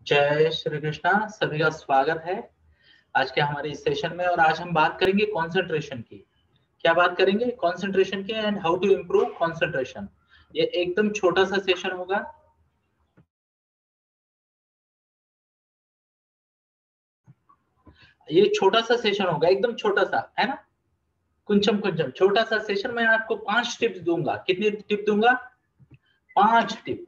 जय श्री कृष्णा। सभी का स्वागत है आज के हमारे इस सेशन में। और आज हम बात करेंगे कंसंट्रेशन की। क्या बात करेंगे? कंसंट्रेशन की and how to improve concentration. ये एकदम छोटा सा सेशन होगा। ये छोटा सा सेशन होगा, एकदम छोटा सा, है ना। कुंचम कुंचम छोटा सा सेशन। मैं आपको 5 टिप्स दूंगा। कितनी टिप दूंगा? 5 टिप।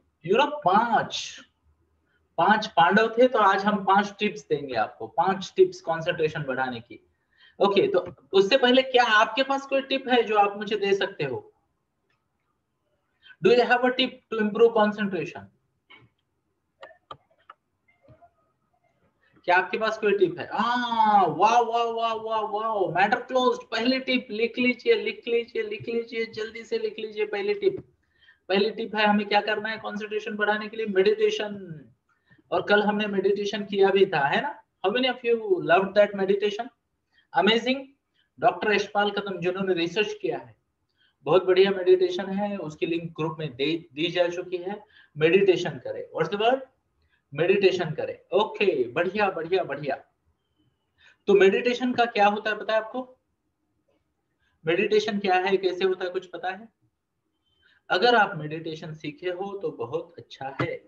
पांच पांडव थे तो आज हम 5 टिप्स देंगे आपको। 5 टिप्स कंसंट्रेशन बढ़ाने की। ओके, तो उससे पहले क्या आपके पास कोई टिप है जो आप मुझे दे सकते हो? Do you have a tip to improve concentration? क्या आपके पास कोई टिप है? वाह वाह वाह वाह वाह, मैटर क्लोज्ड। पहली टिप लिख लीजिए, लिख लीजिए, लिख लीजिए, जल्दी से लिख लीजिए। पहली टिप है हमें क्या करना है कंसंट्रेशन बढ़ाने के लिए? मेडिटेशन। और कल हमने मेडिटेशन किया भी था, है ना। How many of you loved that meditation? Amazing. Doctor Yashpal Kadam जिन्होंने रिसर्च किया है, बहुत बढ़िया मेडिटेशन है, उसकी लिंक ग्रुप में दी जा चुकी है। मेडिटेशन करें। What's the word? मेडिटेशन करें। ओके, बढ़िया बढ़िया बढ़िया। तो मेडिटेशन का क्या होता है पता है आपको? मेडिटेशन क्या है, कैसे होता है, कुछ पता है? अगर आप मेडिटेशन सीखे हो तो बहुत अच्छा है।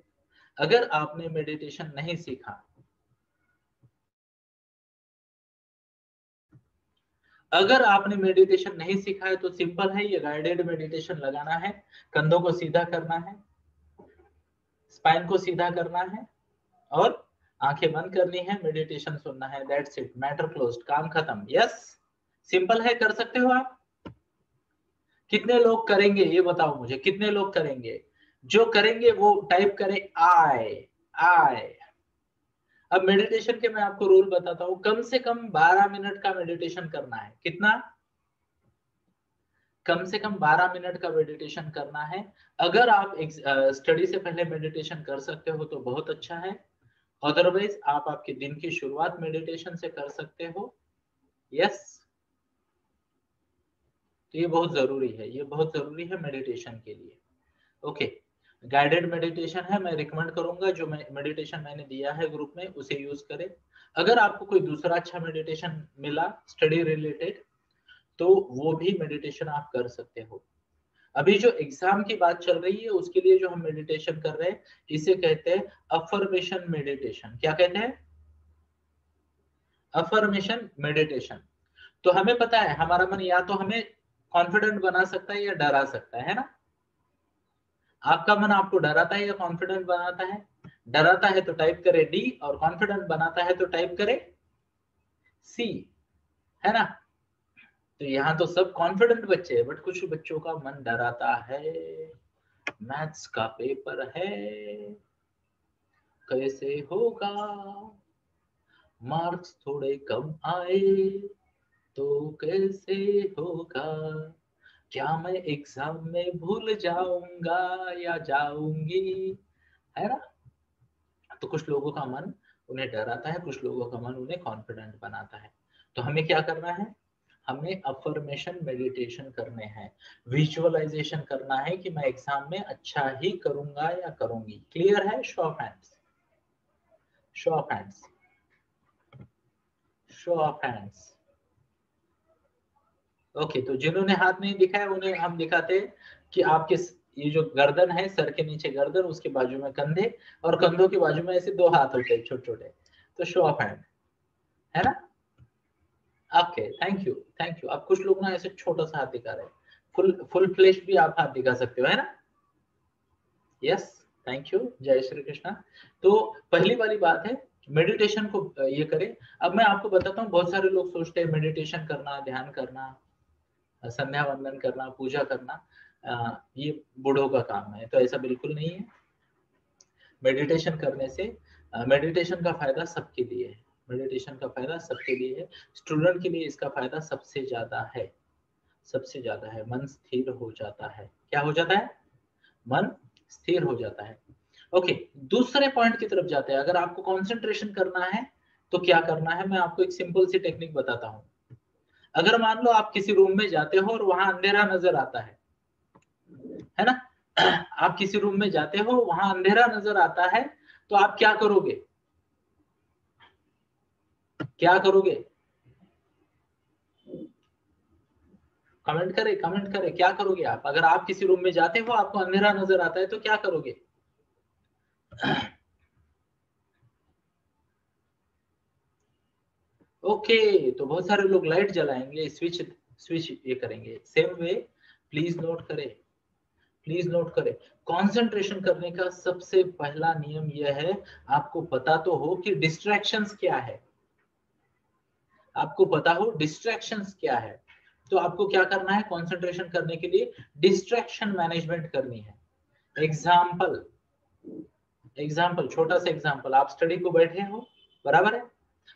अगर आपने मेडिटेशन नहीं सीखा, अगर आपने मेडिटेशन नहीं सीखा है तो सिंपल है, ये गाइडेड मेडिटेशन लगाना है। कंधों को सीधा करना है, स्पाइन को सीधा करना है और आंखें बंद करनी है, मेडिटेशन सुनना है। दैट्स इट, मैटर क्लोज्ड, काम खत्म। यस, सिंपल है, कर सकते हो आप। कितने लोग करेंगे ये बताओ मुझे, कितने लोग करेंगे? जो करेंगे वो टाइप करें आई आई। अब मेडिटेशन के मैं आपको रूल बताता हूँ। कम से कम 12 मिनट का मेडिटेशन करना है। कितना? कम से कम 12 मिनट का मेडिटेशन करना है। अगर आप स्टडी से पहले मेडिटेशन कर सकते हो तो बहुत अच्छा है। अदरवाइज आप आपके दिन की शुरुआत मेडिटेशन से कर सकते हो। यस, तो ये बहुत जरूरी है, ये बहुत जरूरी है मेडिटेशन के लिए। ओके, गाइडेड मेडिटेशन है, मैं रिकमेंड करूंगा जो मेडिटेशन मैंने दिया है ग्रुप में उसे यूज करें। अगर आपको कोई दूसरा अच्छा मेडिटेशन मिला स्टडी रिलेटेड तो वो भी मेडिटेशन आप कर सकते हो। अभी जो एग्जाम की बात चल रही है उसके लिए जो हम मेडिटेशन कर रहे हैं इसे कहते हैं अफर्मेशन मेडिटेशन। क्या कहते हैं? Affirmation meditation. तो हमें पता है हमारा मन या तो हमें कॉन्फिडेंट बना सकता है या डरा सकता है ना। आपका मन आपको डराता है या कॉन्फिडेंट बनाता है? डराता है तो टाइप करे डी, और कॉन्फिडेंट बनाता है तो टाइप करे सी, है ना। तो यहाँ तो सब कॉन्फिडेंट बच्चे हैं, बट कुछ बच्चों का मन डराता है। मैथ्स का पेपर है, कैसे होगा, मार्क्स थोड़े कम आए तो कैसे होगा, क्या मैं एग्जाम में भूल जाऊंगा या जाऊंगी, है ना। तो कुछ लोगों का मन उन्हें डराता है, कुछ लोगों का मन उन्हें कॉन्फिडेंट बनाता है। तो हमें क्या करना है? हमें अफर्मेशन मेडिटेशन करने हैं, विजुअलाइजेशन करना है कि मैं एग्जाम में अच्छा ही करूंगा या करूंगी। क्लियर है? Show off hands, show off hands, show off hands. Okay, तो जिन्होंने हाथ नहीं दिखाया उन्हें हम दिखाते हैं कि आपके ये जो गर्दन है, सर के नीचे गर्दन, उसके बाजू में कंधे, और कंधों के बाजू में ऐसे 2 हाथ होते हैं छोटे छोटे। तो शो ऑफ हैंड, है ना। Okay, thank you, thank you. अब कुछ लोग ना ऐसे छोटा सा हाथ दिखा रहे हैं, फुल फुल फ्लेश भी आप हाथ दिखा सकते हो, है ना। यस, थैंक यू, जय श्री कृष्णा। तो पहली वाली बात है मेडिटेशन को ये करें। अब मैं आपको बताता हूँ, बहुत सारे लोग सोचते हैं मेडिटेशन करना, ध्यान करना, संध्या वंदन करना, पूजा करना ये बूढ़ों का काम है, तो ऐसा बिल्कुल नहीं है। मेडिटेशन करने से मेडिटेशन का फायदा सबके लिए है। मेडिटेशन का फायदा सबके लिए है। स्टूडेंट के लिए इसका फायदा सबसे ज्यादा है, सबसे ज्यादा है। मन स्थिर हो जाता है। क्या हो जाता है? मन स्थिर हो जाता है। ओके, दूसरे पॉइंट की तरफ जाते हैं। अगर आपको कंसंट्रेशन करना है तो क्या करना है, मैं आपको एक सिंपल सी टेक्निक बताता हूँ। अगर मान लो आप किसी रूम में जाते हो और वहां अंधेरा नजर आता है ना। आप किसी रूम में जाते हो, वहां अंधेरा नजर आता है, तो आप क्या करोगे? क्या करोगे? कमेंट करे, क्या करोगे आप? अगर आप किसी रूम में जाते हो, आपको अंधेरा नजर आता है, तो क्या करोगे? ओके, तो बहुत सारे लोग लाइट जलाएंगे, स्विच स्विच ये करेंगे। सेम वे, प्लीज नोट करें, प्लीज नोट करें, कंसंट्रेशन करने का सबसे पहला नियम यह है, आपको पता तो हो कि डिस्ट्रैक्शंस क्या है, आपको पता हो डिस्ट्रैक्शंस क्या है, तो आपको क्या करना है? कंसंट्रेशन करने के लिए डिस्ट्रैक्शन मैनेजमेंट करनी है। एग्जाम्पल, एग्जाम्पल, छोटा सा एग्जाम्पल, आप स्टडी को बैठे हो, बराबर है,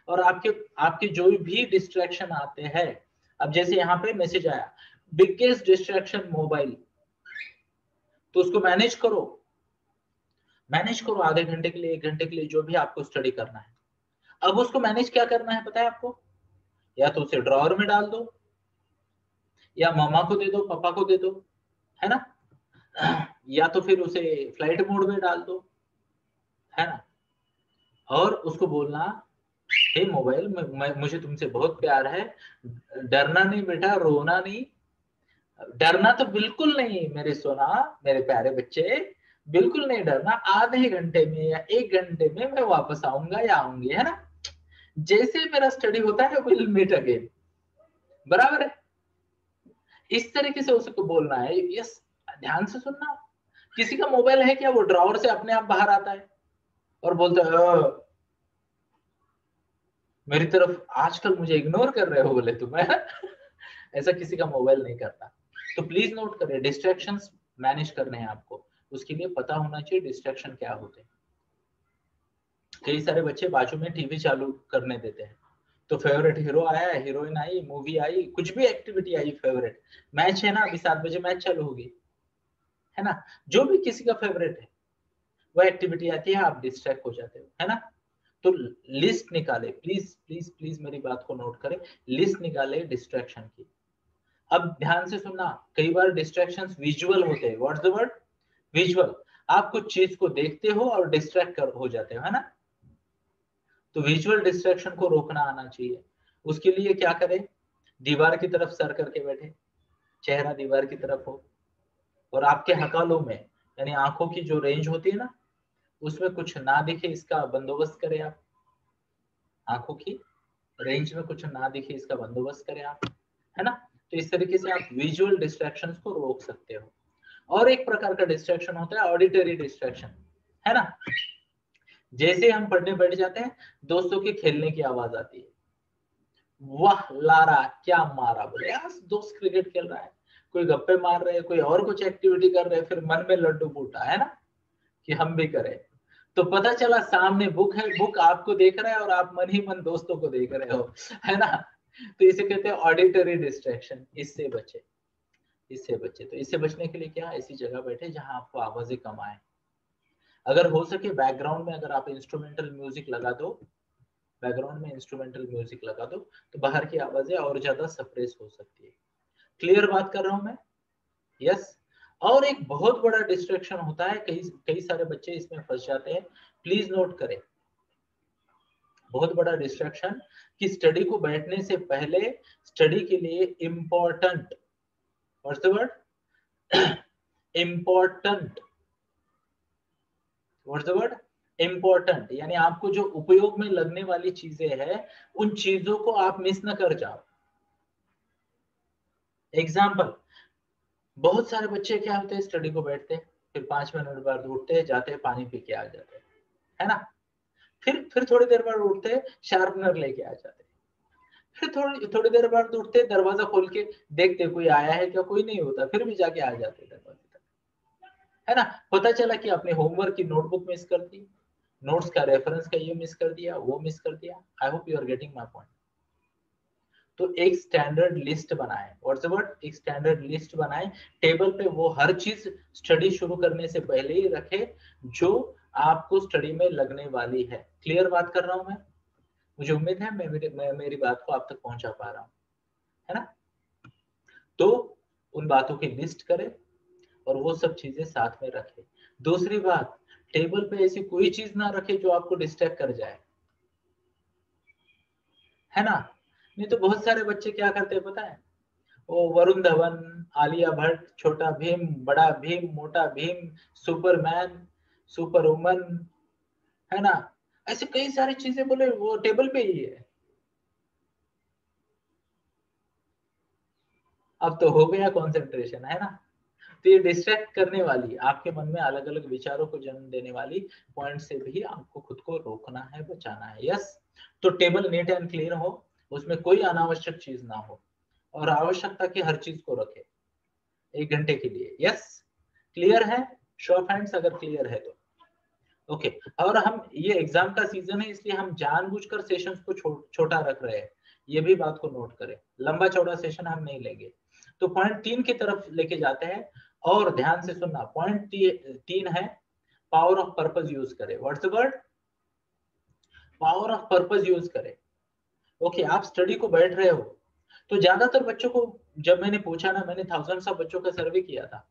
और आपके आपके जो भी डिस्ट्रैक्शन आते हैं, अब जैसे यहाँ पे मैसेज आया, बिगेस्ट डिस्ट्रैक्शन मोबाइल, तो उसको मैनेज करो, मैनेज करो आधे घंटे के लिए, 1 घंटे के लिए, जो भी आपको स्टडी करना है। अब उसको मैनेज क्या करना है पता है आपको? या तो उसे ड्रॉअर में डाल दो, या मम्मा को दे दो, पापा को दे दो, है ना, या तो फिर उसे फ्लाइट मोड में डाल दो, है ना, और उसको बोलना, हे मोबाइल, मुझे तुमसे बहुत प्यार है, डरना नहीं बेटा, रोना नहीं, डरना तो बिल्कुल नहीं मेरे सोना, मेरे प्यारे बच्चे, बिल्कुल नहीं डरना, आधे घंटे में या 1 घंटे में मैं वापस आऊंगा या आऊंगी, है ना, जैसे मेरा स्टडी होता है, विल मीट अगेन, बराबर है। इस तरीके से उसको बोलना है। यस, ध्यान से सुनना, किसी का मोबाइल है क्या, वो ड्रॉअर से अपने आप बाहर आता है और बोलता है, मेरी तरफ आजकल मुझे इग्नोर कर रहे हो बोले तुम, है? ऐसा किसी का मोबाइल नहीं करता। तो प्लीज नोट करें, डिस्ट्रैक्शंस मैनेज करने हैं आपको, उसके लिए पता होना चाहिए डिस्ट्रैक्शन क्या होते हैं। कई सारे बच्चे बाजू में टीवी चालू करने देते हैं, तो फेवरेट हीरो आया, हीरोइन आई, मूवी आई, कुछ भी एक्टिविटी आई, फेवरेट मैच है ना, अभी 7 बजे मैच चालू होगी, है ना, जो भी किसी का फेवरेट है वो एक्टिविटी आती है, आप डिस्ट्रैक्ट हो जाते हो, है ना। तो लिस्ट निकाले, प्लीज प्लीज प्लीज मेरी बात को नोट करें, लिस्ट निकाले डिस्ट्रैक्शन की। अब ध्यान से सुनना, कई बार डिस्ट्रैक्शंस विजुअल होते हैं, व्हाट्स द वर्ड? विजुअल। आप कुछ चीज को देखते हो और डिस्ट्रैक्ट हो जाते हो, है ना, तो विजुअल डिस्ट्रैक्शन को रोकना आना चाहिए। उसके लिए क्या करें? दीवार की तरफ सर करके बैठे, चेहरा दीवार की तरफ हो, और आपके हकालों में, यानी आंखों की जो रेंज होती है ना, उसमें कुछ ना दिखे इसका बंदोबस्त करें आप, आंखों की रेंज में कुछ ना दिखे इसका बंदोबस्त करें आप, है ना। तो इस तरीके से आप विजुअल डिस्ट्रैक्शंस को रोक सकते हो। और एक प्रकार का डिस्ट्रैक्शन होता है ऑडिटरी डिस्ट्रैक्शन, है ना, जैसे हम पढ़ने बैठ जाते हैं, दोस्तों के खेलने की आवाज आती है, वाह लारा क्या मारा, बोले यार दोस्त क्रिकेट खेल रहा है, कोई गप्पे मार रहे हैं, कोई और कुछ एक्टिविटी कर रहे हैं, फिर मन में लड्डू फूटा, है ना, कि हम भी करें। तो पता चला सामने बुक है, बुक आपको देख रहा है और आप मन ही मन दोस्तों को देख रहे हो, है ना। तो इसे कहते हैं ऑडिटरी डिस्ट्रैक्शन। इससे बचे, इससे बचे, तो इससे बचने के लिए क्या, ऐसी जगह बैठे जहां आपको आवाजें कम आए। अगर हो सके बैकग्राउंड में अगर आप इंस्ट्रूमेंटल म्यूजिक लगा दो, बैकग्राउंड में इंस्ट्रूमेंटल म्यूजिक लगा दो, तो बाहर की आवाजें और ज्यादा सप्रेस हो सकती है। क्लियर बात कर रहा हूं मैं? यस। और एक बहुत बड़ा डिस्ट्रैक्शन होता है, कई कई सारे बच्चे इसमें फंस जाते हैं, प्लीज नोट करें, बहुत बड़ा डिस्ट्रैक्शन कि स्टडी को बैठने से पहले स्टडी के लिए important, what's the word? Important, what's the word? Important, यानी आपको जो उपयोग में लगने वाली चीजें हैं, उन चीजों को आप मिस न कर जाओ। एग्जाम्पल, बहुत सारे बच्चे क्या होते हैं, स्टडी को बैठते हैं, फिर 5 मिनट बाद उठते हैं, जाते हैं, पानी पी के आ जाते हैं, है ना, फिर थोड़ी देर बाद उठते हैं, शार्पनर लेके आ जाते हैं, फिर थोड़ी थोड़ी देर बाद उठते हैं, दरवाजा खोल के देखते कोई आया है क्या, कोई नहीं होता, फिर भी जाके आ जाते हैं दरवाजे तक, है ना। पता चला कि आपने होमवर्क की नोटबुक मिस कर दी, नोट्स का रेफरेंस का ये मिस कर दिया, वो मिस कर दिया। I hope you are getting my point. तो एक स्टैंडर्ड लिस्ट बनाए, व्हाट्स द वर्ड? एक स्टैंडर्ड लिस्ट बनाए, टेबल पे वो हर चीज स्टडी शुरू करने से पहले ही रखे जो आपको स्टडी में लगने वाली है। क्लियर बात कर रहा हूं मैं? मुझे उम्मीद है मैं मेरी बात को आप तक पहुंचा पा रहा हूं, है ना। तो उन बातों की लिस्ट करें और वो सब चीजें साथ में रखें। दूसरी बात, टेबल पे ऐसी कोई चीज ना रखे जो आपको डिस्ट्रैक्ट कर जाए। है ना। नहीं तो बहुत सारे बच्चे क्या करते हैं पता है, वो वरुण धवन, आलिया भट्ट, छोटा भीम, बड़ा भीम, मोटा भीम, सुपरमैन, सुपर वुमन, है ना, ऐसे कई सारी चीजें बोले वो टेबल पे ही है। अब तो हो गया कंसंट्रेशन, है ना। तो ये डिस्ट्रैक्ट करने वाली, आपके मन में अलग अलग विचारों को जन्म देने वाली पॉइंट से भी आपको खुद को रोकना है, बचाना है। यस। तो टेबल नीट एंड क्लीन हो, उसमें कोई अनावश्यक चीज ना हो, और आवश्यकता की हर चीज को रखे 1 घंटे के लिए। यस, क्लियर है? शो ऑफ हैंड्स अगर क्लियर है तो। ओके। और हम, ये एग्जाम का सीजन है इसलिए हम जानबूझकर सेशंस को छोटा रख रहे हैं, ये भी बात को नोट करें। लंबा चौड़ा सेशन हम नहीं लेंगे। तो पॉइंट 3 की तरफ लेके जाते हैं, और ध्यान से सुनना। पॉइंट 3 है पावर ऑफ पर्पस यूज करें। What's the word? Power of purpose use करें। ओके, आप स्टडी को बैठ रहे हो तो ज्यादातर बच्चों को, जब मैंने पूछा ना, मैंने थाउजेंड्स ऑफ बच्चों का सर्वे किया था,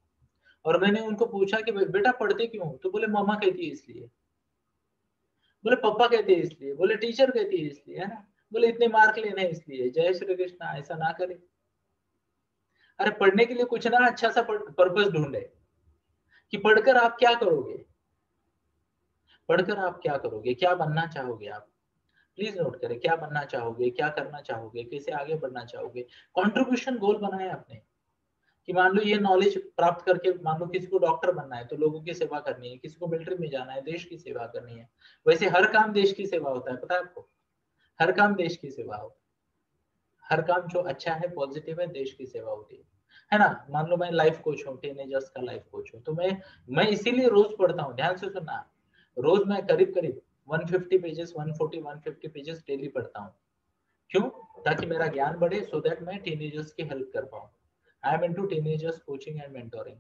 और मैंने उनको पूछा कि बेटा पढ़ते क्यों, तो बोले मम्मा कहती है इसलिए, बोले पापा कहते हैं इसलिए, बोले टीचर कहती है इसलिए, है ना, बोले इतने मार्क लेने हैं इसलिए। जय श्री कृष्णा, ऐसा ना करे। अरे पढ़ने के लिए कुछ ना अच्छा सा पर्पस ढूंढे कि पढ़कर आप क्या करोगे, पढ़कर आप क्या करोगे, क्या बनना चाहोगे आप। प्लीज नोट करें, क्या बनना चाहोगे, क्या करना चाहोगे, कैसे आगे बढ़ना चाहोगे। कंट्रीब्यूशन गोल बनाए आपने, कि मान लो ये नॉलेज प्राप्त करके, मान लो किसी को डॉक्टर बनना है तो लोगों की सेवा करनी है, किसी को मिलिट्री में जाना है देश की सेवा करनी है। वैसे हर काम देश की सेवा होता है, पता है आपको, हर काम देश की सेवा होता है। हर काम जो अच्छा है, पॉजिटिव है, देश की सेवा होती है ना। मान लो मैं लाइफ कोच हूँ, टीनेजर्स का लाइफ कोच हूँ, तो मैं इसीलिए रोज पढ़ता हूँ। ध्यान से सुनना, रोज मैं करीब करीब 150 पेजेस, 140 150 पेजेस डेली पढ़ता हूँ। क्यों? ताकि मेरा ज्ञान बढ़े, सो दैट मैं टीनेजर्स की हेल्प कर पाऊँ। I am into teenagers coaching and mentoring.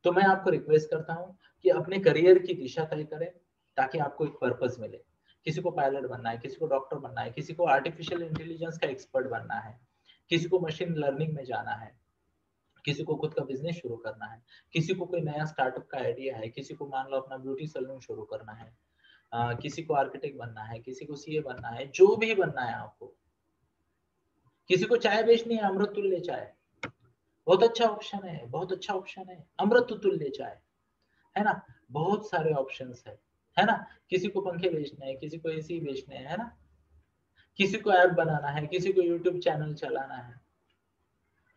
तो मैं आपको रिक्वेस्ट करता हूँ कि अपने करियर की दिशा तय करें, ताकि आपको एक पर्पस मिले। किसी को पायलट बनना है, किसी को डॉक्टर बनना है, किसी को आर्टिफिशियल इंटेलिजेंस का एक्सपर्ट बनना है, किसी को मशीन लर्निंग में जाना है, किसी को खुद का बिजनेस शुरू करना है, किसी को कोई नया स्टार्टअप का आइडिया है, किसी को मान लो अपना ब्यूटी सैलून शुरू करना है, किसी को आर्किटेक्ट बनना है, किसी को सीए बनना है, जो भी बनना है आपको। किसी को चाय बेचनी है, अमृत तुल्य चाय, बहुत अच्छा ऑप्शन है, बहुत अच्छा ऑप्शन है, अमृत तुल्य चाय, है ना। बहुत सारे ऑप्शंस है ना। किसी को पंखे बेचने हैं, किसी को एसी बेचने हैं, है ना। किसी को ऐप बनाना है, किसी को यूट्यूब चैनल चलाना है।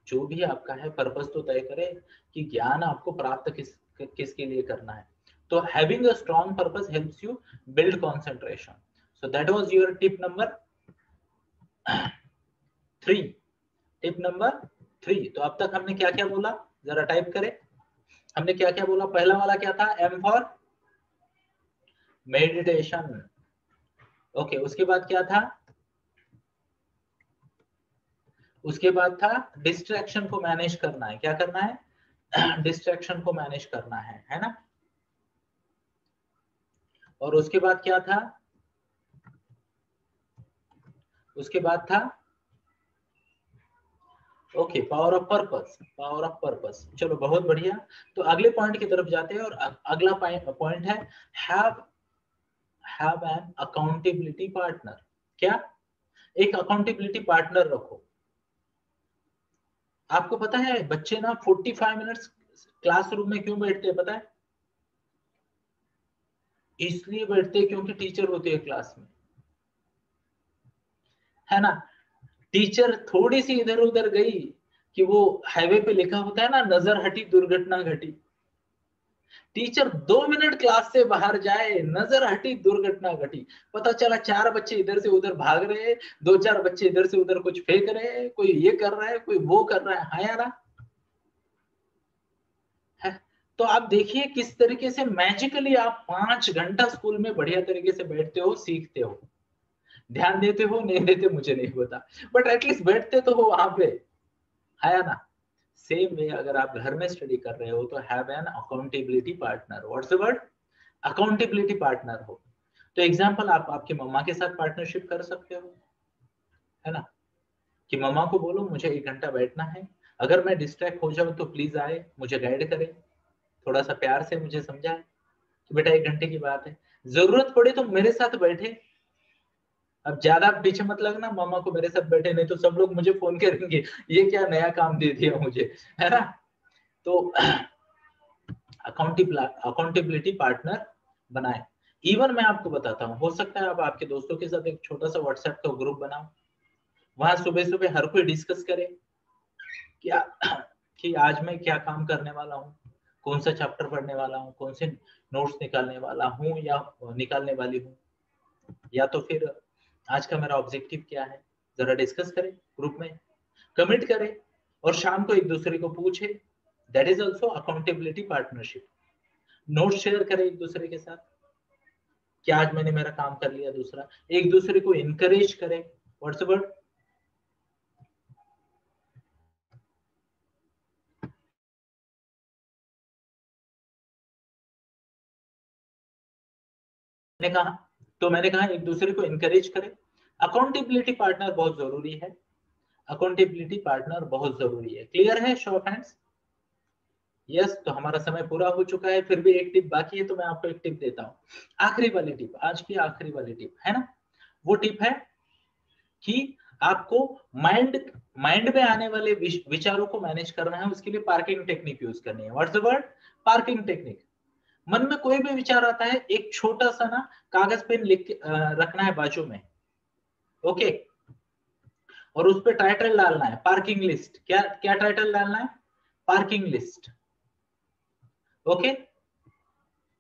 जो भी आपका है, पर्पस तो तय करें कि ज्ञान आपको प्राप्त किसके लिए करना है। तो having a strong purpose helps you build concentration. So that was your tip number 3। Tip number 3। तो अब तक हमने क्या क्या बोला, जरा टाइप करें। हमने क्या क्या बोला? पहला वाला क्या था? M for meditation. ओके, उसके बाद क्या था? उसके बाद था डिस्ट्रैक्शन को मैनेज करना है। क्या करना है? डिस्ट्रैक्शन को मैनेज करना है ना। और उसके बाद क्या था? उसके बाद था okay, power of purpose. Power of purpose, चलो बहुत बढ़िया। तो अगले पॉइंट की तरफ जाते हैं, और अगला पॉइंट है have have an accountability partner. क्या? एक अकाउंटेबिलिटी पार्टनर रखो। आपको पता है बच्चे ना 45 मिनट्स क्लासरूम में क्यों बैठते हैं? पता है? इसलिए बैठते हैं क्योंकि टीचर होती है क्लास में, है ना। टीचर थोड़ी सी इधर उधर गई कि वो हाईवे पे लिखा होता है ना, नजर हटी दुर्घटना घटी। टीचर 2 मिनट क्लास से बाहर जाए, नजर हटी दुर्घटना घटी। पता चला 4 बच्चे इधर से उधर भाग रहे, 2-4 बच्चे इधर से उधर कुछ फेंक रहे, कोई ये कर रहा है, कोई वो कर रहा है। हाँ यार, है। तो आप देखिए किस तरीके से मैजिकली आप 5 घंटा स्कूल में बढ़िया तरीके से बैठते हो, सीखते हो। ध्यान देते हो नहीं देते मुझे नहीं पता, बट एटलीस्ट बैठते तो हो वहां पे, है ना। सेम वे अगर आप घर में स्टडी कर रहे हो तो have an accountability partner. What's the word? Accountability partner हो। तो एग्जांपल, आप आपकी मम्मा के साथ पार्टनरशिप कर सकते हो, है ना। कि मम्मा को बोलो मुझे 1 घंटा बैठना है, अगर मैं डिस्ट्रैक्ट हो जाऊं तो प्लीज आए, मुझे गाइड करे, थोड़ा सा प्यार से मुझे समझाए कि बेटा 1 घंटे की बात है, जरूरत पड़े तो मेरे साथ बैठे, अब ज्यादा पीछे मत लगना, मामा को मेरे साथ बैठे, नहीं तो सब लोग मुझे फोन करेंगे, ये क्या नया काम दे दिया मुझे, है ना। तो अकाउंटेबिलिटी पार्टनर बनाए। इवन मैं आपको बताता हूँ, हो सकता है आप आपके दोस्तों के साथ एक छोटा सा व्हाट्सएप का ग्रुप बनाओ, वहां सुबह सुबह हर कोई डिस्कस करे क्या कि आज मैं क्या काम करने वाला हूँ, कौन सा चैप्टर पढ़ने वाला हूँ, कौन से नोट्स निकालने वाला हूँ या निकालने वाली हूँ, या तो फिर आज का मेरा ऑब्जेक्टिव क्या है, जरा डिस्कस करें ग्रुप में, कमिट करें और शाम को एक दूसरे को पूछे। That is also accountability partnership. Note share करें एक दूसरे के साथ, क्या आज मैंने मेरा काम कर लिया, दूसरा एक दूसरे को इनकरेज करें। व्हाट्स द वर्ड, मैंने कहा, तो मैंने कहा एक दूसरे को इनकरेज करें। अकाउंटेबिलिटी पार्टनर बहुत जरूरी है, अकाउंटेबिलिटी पार्टनर बहुत जरूरी है। क्लियर है, शो ऑफ हैंड्स। यस, तो हमारा समय पूरा हो चुका है, फिर भी एक टिप बाकी है, तो मैं आपको एक टिप देता हूँ। आखिरी वाली टिप, आज की आखिरी वाली टिप है ना, वो टिप है कि आपको माइंड माइंड में आने वाले विचारों को मैनेज करना है, उसके लिए पार्किंग टेक्निक यूज करनी है। What's the word, parking technique. मन में कोई भी विचार आता है, एक छोटा सा ना कागज पेन लिख के रखना है बाजू में, ओके, और उस पर टाइटल डालना है पार्किंग लिस्ट। क्या क्या टाइटल डालना है, पार्किंग लिस्ट, ओके।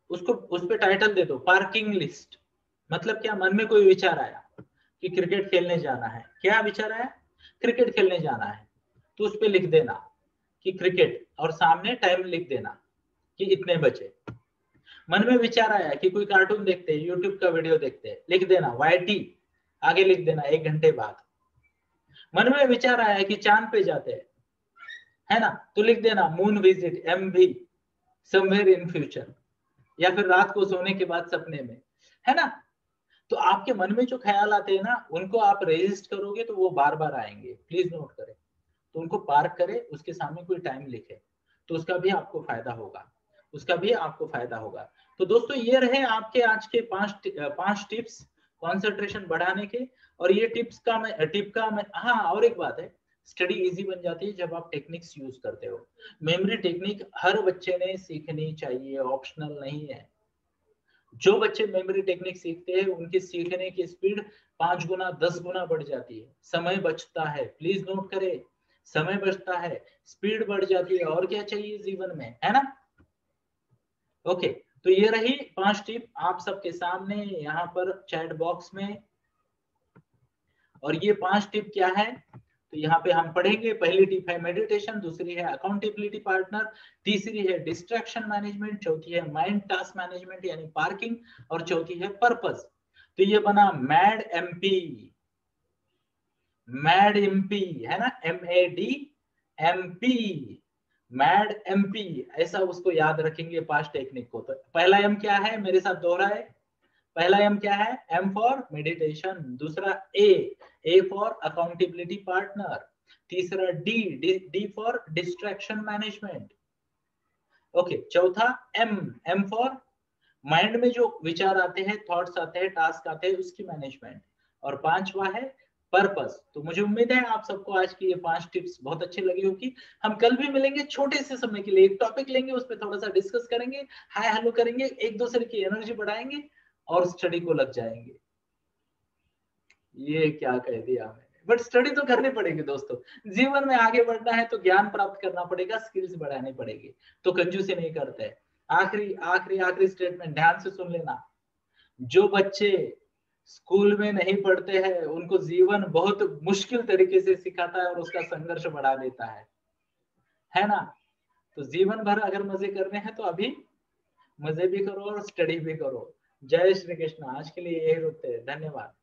उसको उस पर टाइटल दे दो पार्किंग लिस्ट। मतलब क्या, मन में कोई विचार आया कि क्रिकेट खेलने जाना है, क्या विचार आया, क्रिकेट खेलने जाना है, तो उस पर लिख देना कि क्रिकेट, और सामने टाइम लिख देना कि इतने बजे। मन में विचार आया कि कोई कार्टून देखते हैं, यूट्यूब का वीडियो देखते हैं, लिख देना YT, आगे लिख देना 1 घंटे बाद। मन में विचार आया कि चांद पे जाते हैं, है ना, तो लिख देना moon visit MV somewhere in future, या फिर रात को सोने के बाद सपने में, है ना। तो आपके मन में जो ख्याल आते हैं ना, उनको आप रजिस्ट करोगे तो वो बार बार आएंगे, प्लीज नोट करें। तो उनको पार्क करें, उसके सामने कोई टाइम लिखे, तो उसका भी आपको फायदा होगा, उसका भी आपको फायदा होगा। तो दोस्तों ये रहे आपके आज के पांच टिप्स कंसंट्रेशन बढ़ाने के। और ये टिप का मैं, हाँ और एक बात है, स्टडी इजी बन जाती है जब आप टेक्निक्स यूज करते हो। मेमोरी टेक्निक हर बच्चे ने सीखनी चाहिए, ऑप्शनल नहीं है। जो बच्चे मेमोरी टेक्निक सीखते हैं उनकी सीखने की स्पीड 5 गुना 10 गुना बढ़ जाती है, समय बचता है, प्लीज नोट करें, समय बचता है, स्पीड बढ़ जाती है, और क्या चाहिए जीवन में, है ना। ओके, तो ये रही 5 टिप आप सबके सामने यहाँ पर चैट बॉक्स में। और ये 5 टिप क्या है, तो यहाँ पे हम पढ़ेंगे। पहली टिप है मेडिटेशन, दूसरी है अकाउंटेबिलिटी पार्टनर, तीसरी है डिस्ट्रैक्शन मैनेजमेंट, चौथी है माइंड टास्क मैनेजमेंट यानी पार्किंग, और चौथी है पर्पस। तो ये बना मैड MP, मैड MP, है ना, MAD MP, मैड MP, ऐसा उसको याद रखेंगे 5 टेक्निक को। तो पहला M क्या है, मेरे साथ दोहराए। पहला M क्या है, M फॉर मेडिटेशन, दूसरा A फॉर अकाउंटेबिलिटी पार्टनर, तीसरा D for distraction management, okay, चौथा M फॉर माइंड में जो विचार आते हैं, थॉट्स आते हैं, टास्क आते हैं, उसकी मैनेजमेंट, और पांचवा है पर्पस। तो मुझे उम्मीद है आप सबको आज की ये 5 टिप्स बहुत अच्छी लगी होगी। हम कल भी मिलेंगे छोटे से समय के लिए, एक टॉपिक लेंगे, उस पर थोड़ा सा डिस्कस करेंगे, हाय हेलो करेंगे, एक दूसरे की एनर्जी बढ़ाएंगे और स्टडी को लग जाएंगे। ये क्या कह दिया मैंने, बट स्टडी तो करनी पड़ेगी दोस्तों। जीवन में आगे बढ़ना है तो ज्ञान प्राप्त करना पड़ेगा, स्किल्स बढ़ानी पड़ेगी, तो कंजूसी नहीं करते। आखिरी आखिरी आखिरी स्टेटमेंट ध्यान से सुन लेना, जो बच्चे स्कूल में नहीं पढ़ते हैं उनको जीवन बहुत मुश्किल तरीके से सिखाता है और उसका संघर्ष बढ़ा देता है ना। तो जीवन भर अगर मजे करने हैं तो अभी मजे भी करो और स्टडी भी करो। जय श्री कृष्ण, आज के लिए यही रुकते हैं, धन्यवाद।